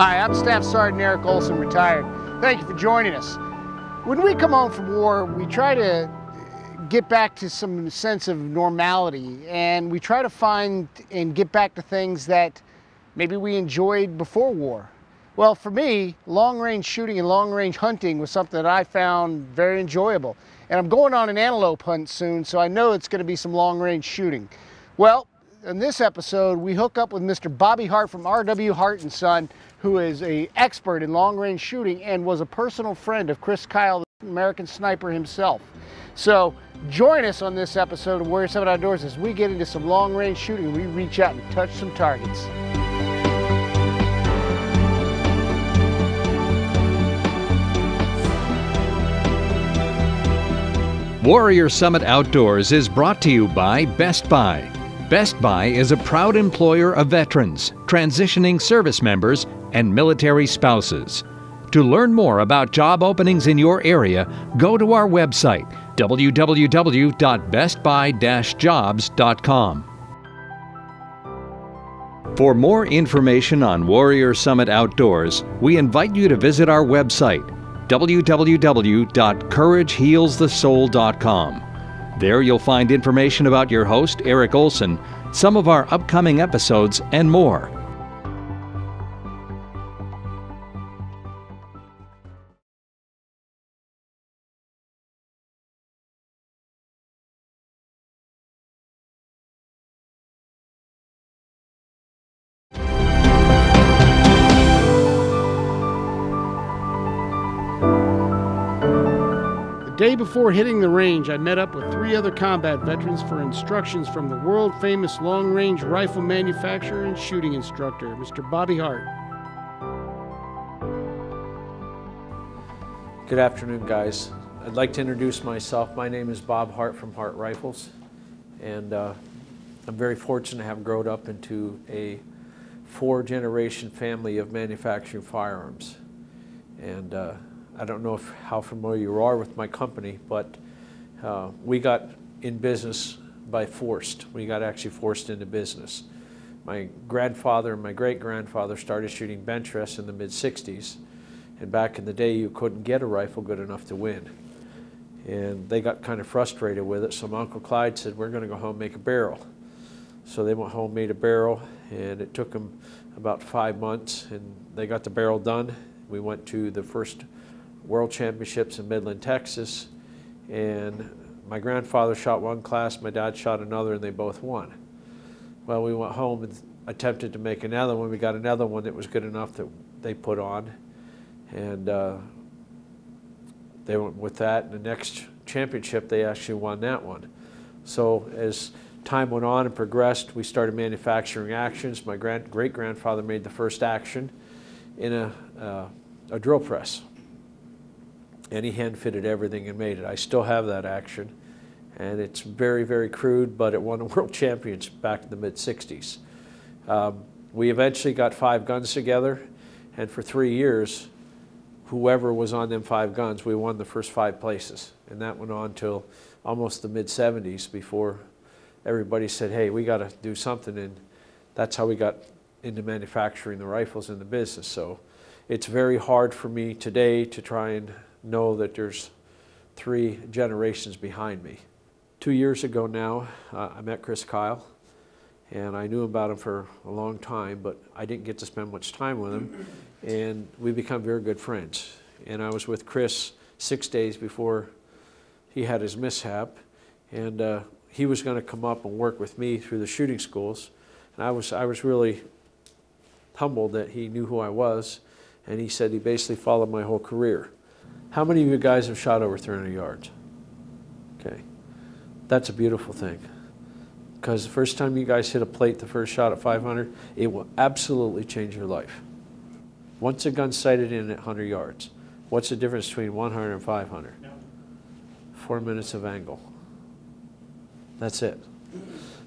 Hi, I'm Staff Sergeant Eric Olson, retired. Thank you for joining us. When we come home from war, we try to get back to some sense of normality, and we try to find and get back to things that maybe we enjoyed before war. Well, for me, long-range shooting and long-range hunting was something that I found very enjoyable. And I'm going on an antelope hunt soon, so I know it's going to be some long-range shooting. Well, in this episode, we hook up with Mr. Bobby Hart from R.W. Hart & Son, who is an expert in long-range shooting and was a personal friend of Chris Kyle, the American sniper himself. So join us on this episode of Warrior Summit Outdoors as we get into some long-range shooting and we reach out and touch some targets. Warrior Summit Outdoors is brought to you by Best Buy. Best Buy is a proud employer of veterans, transitioning service members, and military spouses. To learn more about job openings in your area, go to our website, www.bestbuy-jobs.com. For more information on Warrior Summit Outdoors, we invite you to visit our website, www.couragehealsthesoul.com. There you'll find information about your host, Eric Olson, some of our upcoming episodes, and more. The day before hitting the range, I met up with 3 other combat veterans for instructions from the world-famous long-range rifle manufacturer and shooting instructor, Mr. Bobby Hart. Good afternoon, guys. I'd like to introduce myself. My name is Bob Hart from Hart Rifles, and I'm very fortunate to have grown up into a 4-generation family of manufacturing firearms. And I don't know how familiar you are with my company, but we got in business by forced. We got actually forced into business. My grandfather and my great-grandfather started shooting bench rests in the mid-60s, and back in the day you couldn't get a rifle good enough to win. And they got kind of frustrated with it, so my Uncle Clyde said, we're going to go home and make a barrel. So they went home and made a barrel, and it took them about 5 months, and they got the barrel done. We went to the first World Championships in Midland, Texas, and my grandfather shot one class, my dad shot another, and they both won. Well, we went home and attempted to make another one. We got another one that was good enough that they put on, and they went with that. And the next championship, they actually won that one. So as time went on and progressed, we started manufacturing actions. My great-grandfather made the first action in a drill press. And he hand-fitted everything and made it. I still have that action, and it's very, very crude, but it won a world championship back in the mid-60s. We eventually got 5 guns together, and for 3 years, whoever was on them 5 guns, we won the first 5 places. And that went on till almost the mid-70s before everybody said, hey, we got to do something, and that's how we got into manufacturing the rifles in the business. So it's very hard for me today to try and know that there's 3 generations behind me. 2 years ago now, I met Chris Kyle, and I knew about him for a long time, but I didn't get to spend much time with him, and we become very good friends. And I was with Chris 6 days before he had his mishap, and he was going to come up and work with me through the shooting schools, and I was really humbled that he knew who I was, and he said he basically followed my whole career. How many of you guys have shot over 300 yards? Okay, that's a beautiful thing. Because the first time you guys hit a plate, the first shot at 500, it will absolutely change your life. Once a gun's sighted in at 100 yards, what's the difference between 100 and 500? 4 minutes of angle. That's it.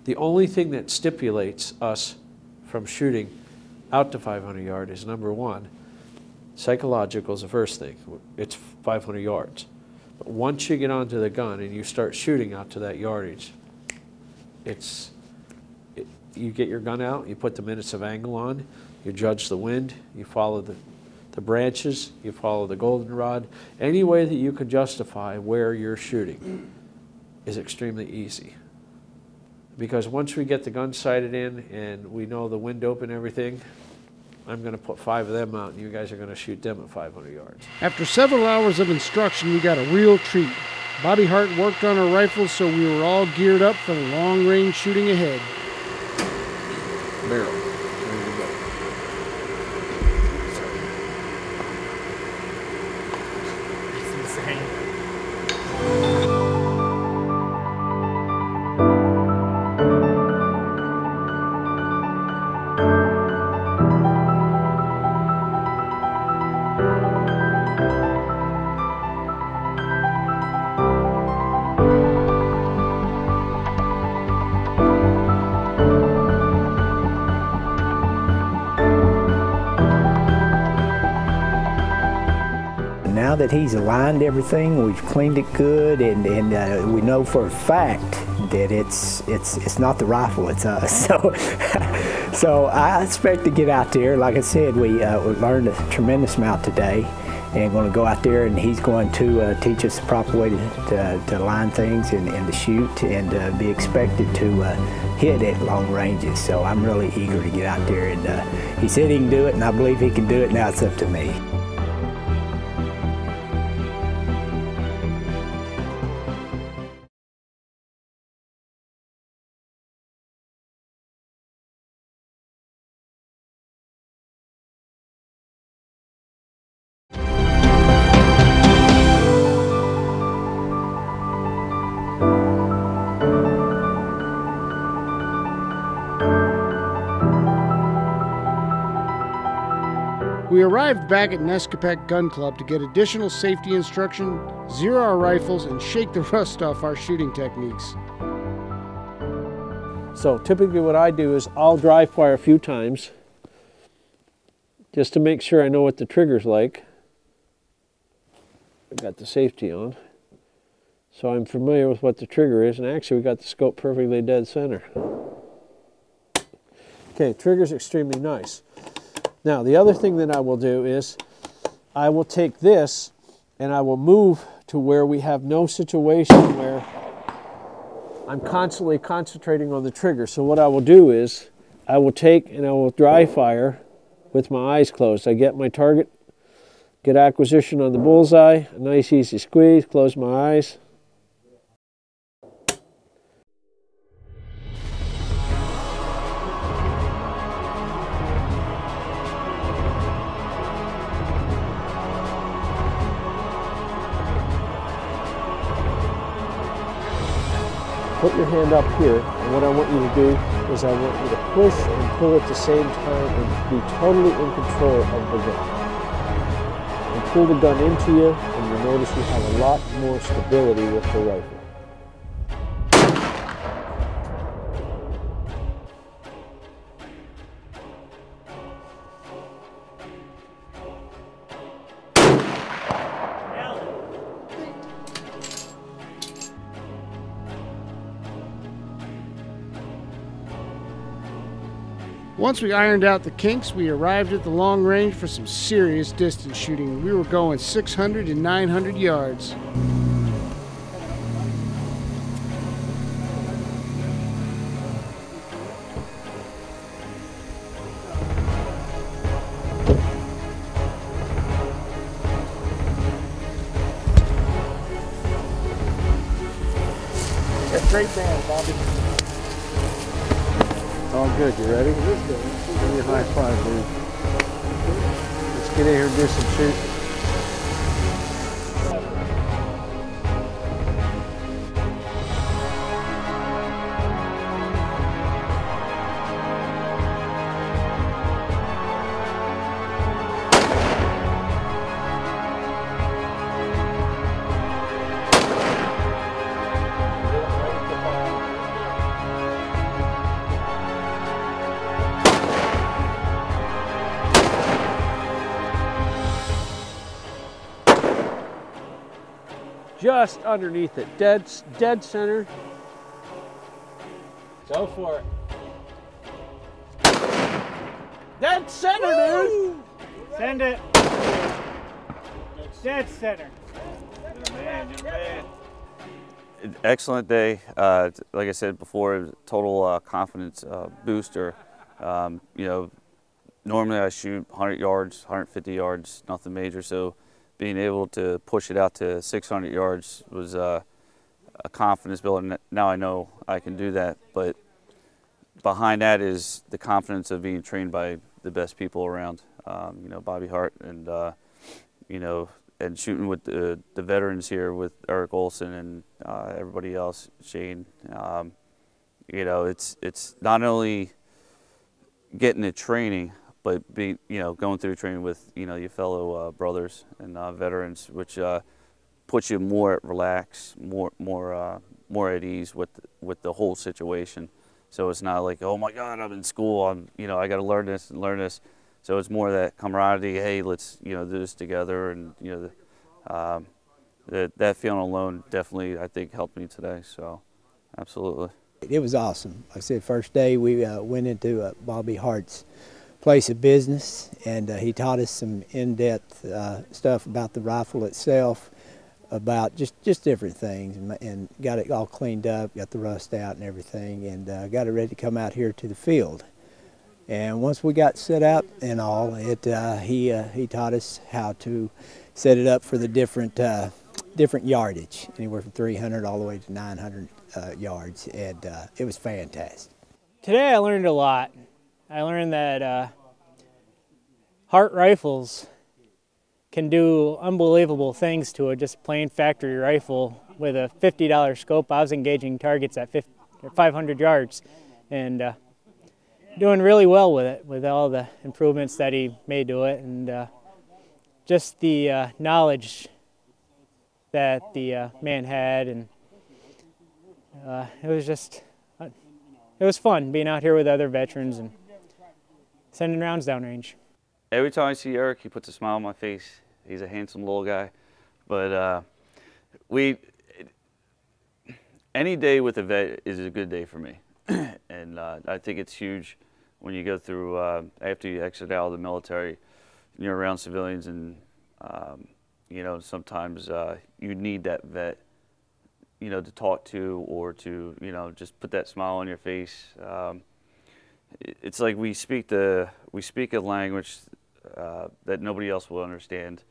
The only thing that stipulates us from shooting out to 500 yards is, number 1, psychological is the first thing. It's 500 yards. But once you get onto the gun and you start shooting out to that yardage, you get your gun out, you put the minutes of angle on, You judge the wind, you follow the branches, you follow the goldenrod. Any way that you can justify where you're shooting is extremely easy. Because once we get the gun sighted in and we know the window and everything, I'm going to put 5 of them out and you guys are going to shoot them at 500 yards. After several hours of instruction, we got a real treat. Bobby Hart worked on our rifles, so we were all geared up for the long-range shooting ahead. Barrel. Now that he's aligned everything, we've cleaned it good, and we know for a fact that it's not the rifle, it's us. So I expect to get out there. Like I said, we learned a tremendous amount today, and going to go out there, and he's going to teach us the proper way to line things and to shoot and be expected to hit at long ranges. So I'm really eager to get out there, and he said he can do it, and I believe he can do it. Now it's up to me. We arrived back at Nescopec Gun Club to get additional safety instruction, zero our rifles, and shake the rust off our shooting techniques. So typically what I do is I'll dry fire a few times just to make sure I know what the trigger's like. I've got the safety on, so I'm familiar with what the trigger is, and actually we got the scope perfectly dead center. Okay, trigger's extremely nice. Now, the other thing that I will do is I will take this and I will move to where we have no situation where I'm constantly concentrating on the trigger. So what I will do is I will take and I will dry fire with my eyes closed. I get my target, get acquisition on the bullseye, a nice easy squeeze, close my eyes. Put your hand up here, and what I want you to do is I want you to push and pull at the same time and be totally in control of the gun. And pull the gun into you, and you'll notice you have a lot more stability with the rifle. Once we ironed out the kinks, we arrived at the long range for some serious distance shooting. We were going 600 to 900 yards. Great band, Bobby. All good, you ready? Give me a high five, dude. Let's get in here and do some shooting. Just underneath it, dead center. Go for it. Dead center, dude! Send it. Dead center. Good man. Excellent day. Like I said before, it was a total confidence booster. You know, normally I shoot 100 yards, 150 yards, nothing major. So being able to push it out to 600 yards was a confidence builder. Now I know I can do that. But behind that is the confidence of being trained by the best people around. You know, Bobby Hart and you know, and shooting with the veterans here with Eric Olson and everybody else, Shane. You know, it's not only getting the training, but you know, going through training with, you know, your fellow brothers and veterans, which puts you more relaxed, more at ease with the whole situation. So it's not like, oh my God, I'm in school, you know, I got to learn this and learn this. So it's more that camaraderie. Hey, let's, you know, do this together, and you know, that feeling alone definitely, I think, helped me today. So, absolutely. It was awesome. Like I said, first day we went into Bobby Hart's place of business, and he taught us some in-depth stuff about the rifle itself, about just different things, and got it all cleaned up, got the rust out and everything, and got it ready to come out here to the field. And once we got set up and all, he taught us how to set it up for the different yardage, anywhere from 300 all the way to 900 yards, and it was fantastic. Today I learned a lot. I learned that Hart rifles can do unbelievable things to a just plain factory rifle. With a $50 scope, I was engaging targets at 500 yards, and doing really well with it, with all the improvements that he made to it, and just the knowledge that the man had, and it was fun being out here with other veterans and sending rounds downrange. Every time I see Eric, he puts a smile on my face. He's a handsome little guy, but any day with a vet is a good day for me. And I think it's huge when you go through, after you exit out of the military, you're around civilians, and you know, sometimes you need that vet, you know, to talk to, or to, you know, just put that smile on your face. It's like we speak a language that nobody else will understand.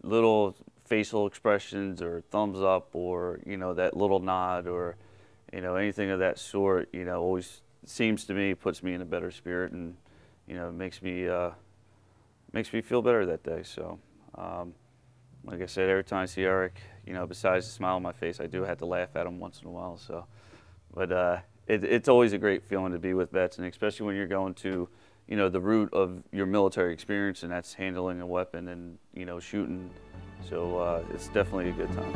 Little facial expressions, or thumbs up, or, you know, that little nod, or, you know, anything of that sort, you know, always seems to me, puts me in a better spirit, and, you know, makes me feel better that day. So, like I said, every time I see Eric, you know, besides the smile on my face, I do have to laugh at him once in a while. So, but it's always a great feeling to be with vets, and especially when you're going to, you know, the root of your military experience, and that's handling a weapon and, you know, shooting. So it's definitely a good time.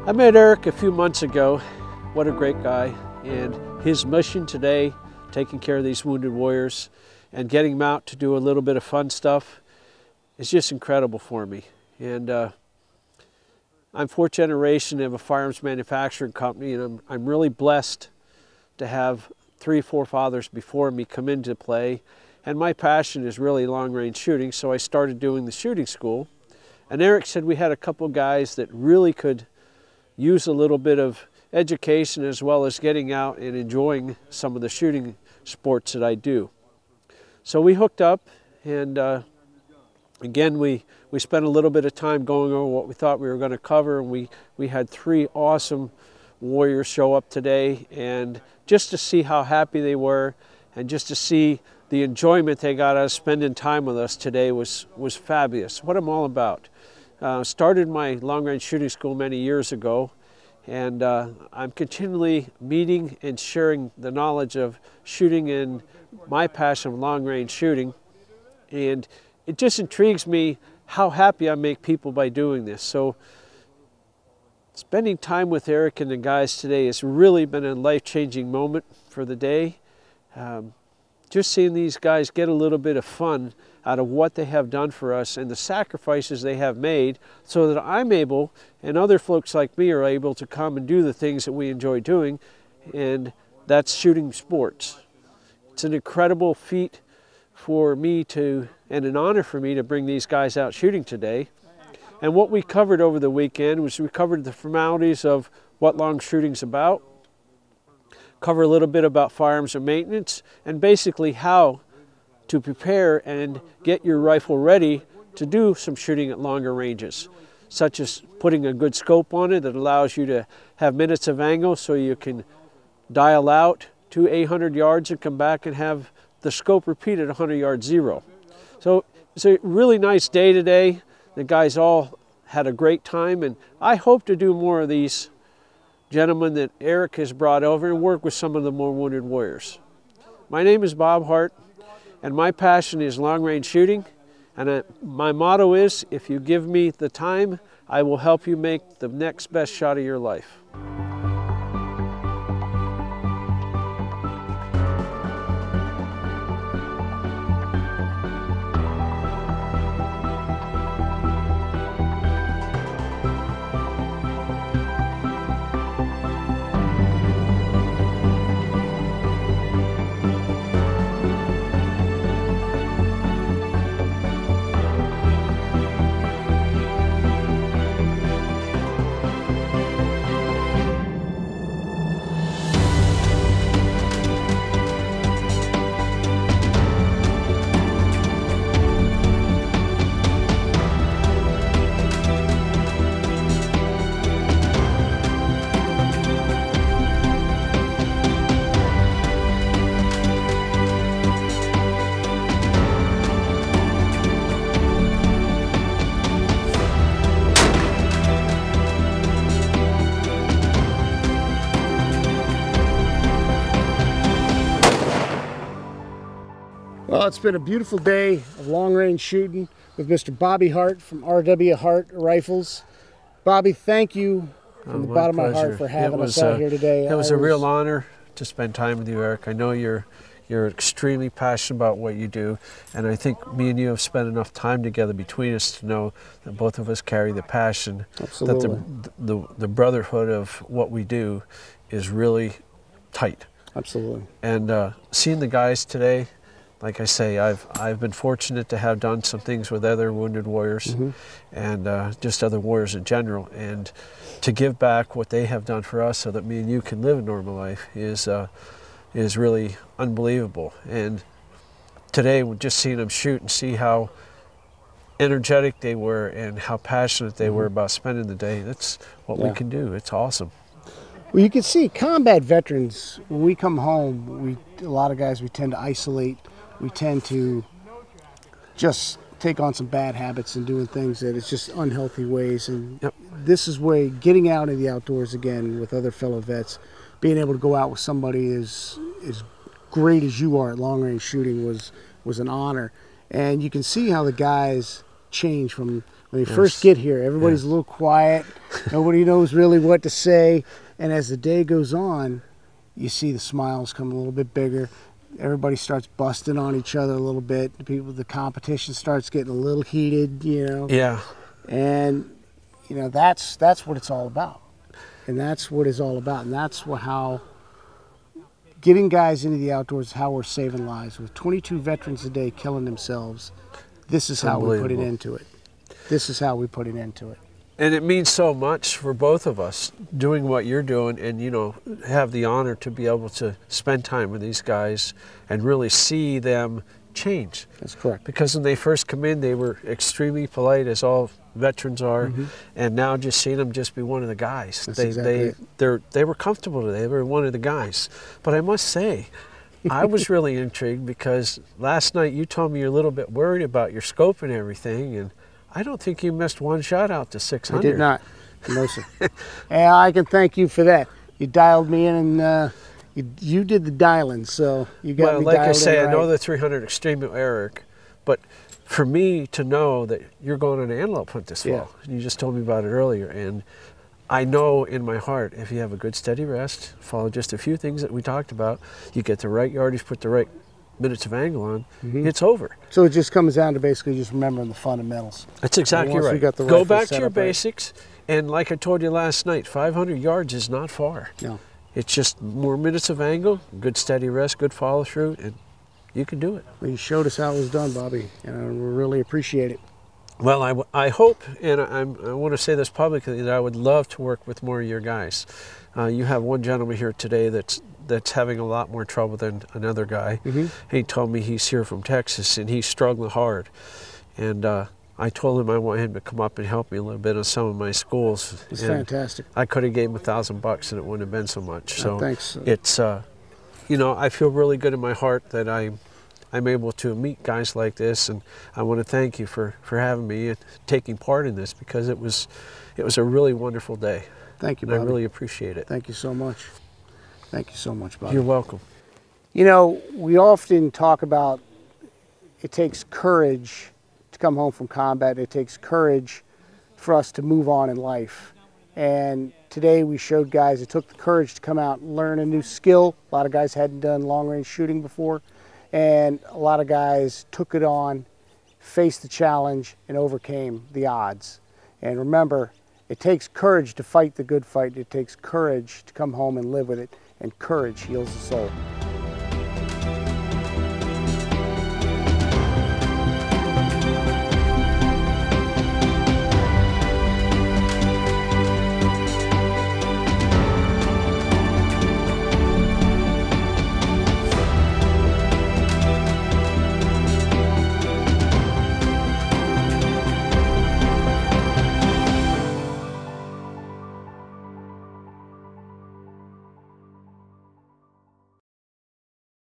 I met Eric a few months ago. What a great guy. And his mission today, taking care of these wounded warriors and getting them out to do a little bit of fun stuff, is just incredible for me. And I'm fourth generation of a firearms manufacturing company, and I'm really blessed to have 3 forefathers before me come into play. And my passion is really long-range shooting, so I started doing the shooting school. And Eric said we had a couple guys that really could use a little bit of education, as well as getting out and enjoying some of the shooting sports that I do. So we hooked up, and again, we spent a little bit of time going over what we thought we were going to cover, and we had 3 awesome warriors show up today, and just to see how happy they were, and just to see the enjoyment they got out of spending time with us today was fabulous. What I'm all about. Started my long-range shooting school many years ago, And I'm continually meeting and sharing the knowledge of shooting and my passion of long-range shooting. And it just intrigues me how happy I make people by doing this. So spending time with Eric and the guys today has really been a life-changing moment for the day. Just seeing these guys get a little bit of fun out of what they have done for us and the sacrifices they have made so that I'm able, and other folks like me are able to come and do the things that we enjoy doing, and that's shooting sports. It's an incredible feat for me to, and an honor for me to bring these guys out shooting today. And what we covered over the weekend was we covered the formalities of what long shooting's about, cover a little bit about firearms and maintenance, and basically how to prepare and get your rifle ready to do some shooting at longer ranges, such as putting a good scope on it that allows you to have minutes of angle so you can dial out to 800 yards and come back and have the scope repeat at 100 yards zero. So it's a really nice day today. The guys all had a great time, and I hope to do more of these gentlemen that Eric has brought over and work with some of the more wounded warriors. My name is Bob Hart, and my passion is long-range shooting, and my motto is, if you give me the time, I will help you make the next best shot of your life. Well, it's been a beautiful day of long-range shooting with Mr. Bobby Hart from R.W. Hart Rifles. Bobby, thank you from the bottom of my heart for having us out here today. It was a real honor to spend time with you, Eric. I know you're extremely passionate about what you do, and I think me and you have spent enough time together between us to know that both of us carry the passion. Absolutely. That the brotherhood of what we do is really tight. Absolutely. And seeing the guys today, like I say, I've been fortunate to have done some things with other wounded warriors and just other warriors in general, and to give back what they have done for us so that me and you can live a normal life is really unbelievable. And today, just seeing them shoot and see how energetic they were and how passionate they were about spending the day, that's what we can do. It's awesome. Well, you can see combat veterans, when we come home, a lot of guys, we tend to isolate. We tend to just take on some bad habits and doing things that it's just unhealthy ways. And this is where getting out in the outdoors again with other fellow vets, being able to go out with somebody as great as you are at long-range shooting was an honor. And you can see how the guys change from when they first get here. Everybody's a little quiet. Nobody knows really what to say. And as the day goes on, you see the smiles come a little bit bigger. Everybody starts busting on each other a little bit. The competition starts getting a little heated, you know. Yeah. And you know, that's what it's all about. And that's what it's all about. And that's how getting guys into the outdoors is how we're saving lives. With 22 veterans a day killing themselves, this is how we put it into it. This is how we put it into it. And it means so much for both of us doing what you're doing, and you know, have the honor to be able to spend time with these guys and really see them change. That's correct. Because when they first come in, they were extremely polite, as all veterans are, and now just seeing them just be one of the guys. They were comfortable today. They were one of the guys. But I must say, I was really intrigued because last night you told me you're a little bit worried about your scope and everything, and I don't think you missed one shot out to 600. I did not. No, sir. And I can thank you for that. You dialed me in, and you did the dialing, so you got Well, me like dialed I say, in I know right. the 300 Extreme, Eric, but for me to know that you're going on an antelope hunt this Yeah. fall, and you just told me about it earlier, and I know in my heart, if you have a good steady rest, follow just a few things that we talked about, you get the right yardage, put the right minutes of angle on, it's over. So it just comes down to basically just remembering the fundamentals. That's exactly once we right. got the Go rifle back to set your up right. basics, and like I told you last night, 500 yards is not far. No. It's just more minutes of angle, good steady rest, good follow through, and you can do it. Well, you showed us how it was done, Bobby, and we really appreciate it. Well, I hope, and I want to say this publicly, that I would love to work with more of your guys. You have one gentleman here today that's having a lot more trouble than another guy. He told me he's here from Texas and he's struggling hard. And I told him I want him to come up and help me a little bit on some of my schools. It's And fantastic. I could have gave him $1,000 and it wouldn't have been so much. So thanks. it's, you know, I feel really good in my heart that I'm able to meet guys like this, and I want to thank you for having me and taking part in this, because it was a really wonderful day. Thank you, And Bobby. I really appreciate it. Thank you so much. Thank you so much, Bobby. You're welcome. You know, we often talk about it takes courage to come home from combat. It takes courage for us to move on in life. And today we showed guys it took the courage to come out and learn a new skill. A lot of guys hadn't done long-range shooting before. And a lot of guys took it on, faced the challenge, and overcame the odds. And remember, it takes courage to fight the good fight. It takes courage to come home and live with it. And courage heals the soul.